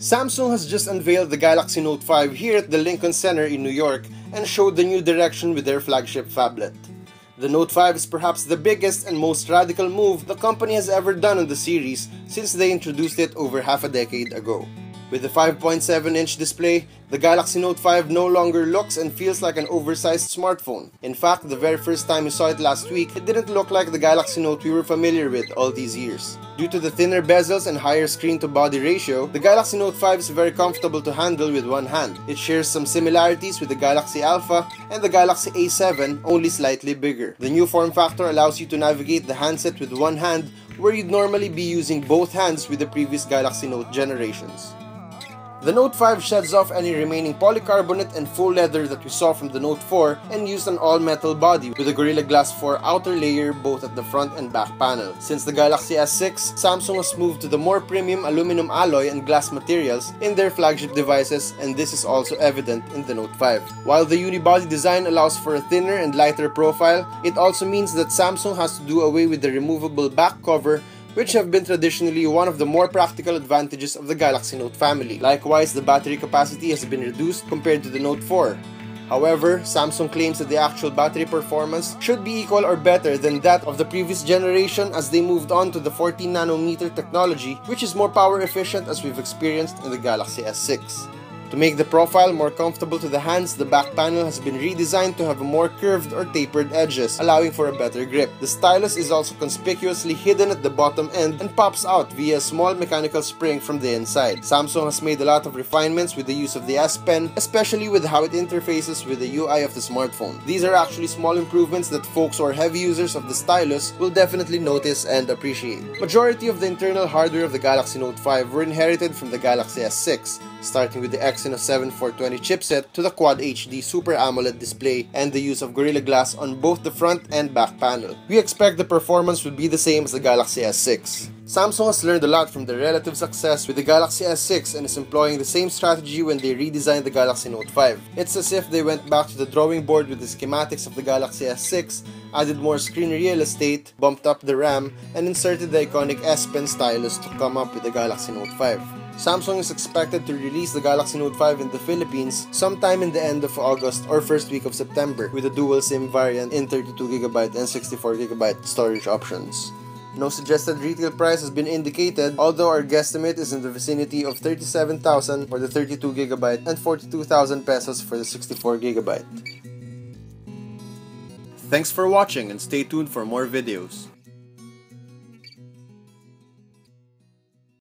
Samsung has just unveiled the Galaxy Note 5 here at the Lincoln Center in New York and showed the new direction with their flagship phablet. The Note 5 is perhaps the biggest and most radical move the company has ever done on the series since they introduced it over half a decade ago. With the 5.7-inch display, the Galaxy Note 5 no longer looks and feels like an oversized smartphone. In fact, the very first time we saw it last week, it didn't look like the Galaxy Note we were familiar with all these years. Due to the thinner bezels and higher screen-to-body ratio, the Galaxy Note 5 is very comfortable to handle with one hand. It shares some similarities with the Galaxy Alpha and the Galaxy A7, only slightly bigger. The new form factor allows you to navigate the handset with one hand, where you'd normally be using both hands with the previous Galaxy Note generations. The Note 5 sheds off any remaining polycarbonate and faux leather that we saw from the Note 4 and used an all-metal body with a Gorilla Glass 4 outer layer both at the front and back panel. Since the Galaxy S6, Samsung has moved to the more premium aluminum alloy and glass materials in their flagship devices, and this is also evident in the Note 5. While the unibody design allows for a thinner and lighter profile, it also means that Samsung has to do away with the removable back cover, which have been traditionally one of the more practical advantages of the Galaxy Note family. Likewise, the battery capacity has been reduced compared to the Note 4. However, Samsung claims that the actual battery performance should be equal or better than that of the previous generation as they moved on to the 14nm technology, which is more power efficient as we've experienced in the Galaxy S6. To make the profile more comfortable to the hands, the back panel has been redesigned to have more curved or tapered edges, allowing for a better grip. The stylus is also conspicuously hidden at the bottom end and pops out via a small mechanical spring from the inside. Samsung has made a lot of refinements with the use of the S Pen, especially with how it interfaces with the UI of the smartphone. These are actually small improvements that folks who are heavy users of the stylus will definitely notice and appreciate. Majority of the internal hardware of the Galaxy Note 5 were inherited from the Galaxy S6, starting with the Exynos 7420 chipset to the Quad HD Super AMOLED display and the use of Gorilla Glass on both the front and back panel. We expect the performance would be the same as the Galaxy S6. Samsung has learned a lot from their relative success with the Galaxy S6 and is employing the same strategy when they redesigned the Galaxy Note 5. It's as if they went back to the drawing board with the schematics of the Galaxy S6, added more screen real estate, bumped up the RAM, and inserted the iconic S Pen stylus to come up with the Galaxy Note 5. Samsung is expected to release the Galaxy Note 5 in the Philippines sometime in the end of August or first week of September with a dual SIM variant in 32GB and 64GB storage options. No suggested retail price has been indicated, although our guesstimate is in the vicinity of 37,000 for the 32GB and 42,000 pesos for the 64GB. Thanks for watching and stay tuned for more videos.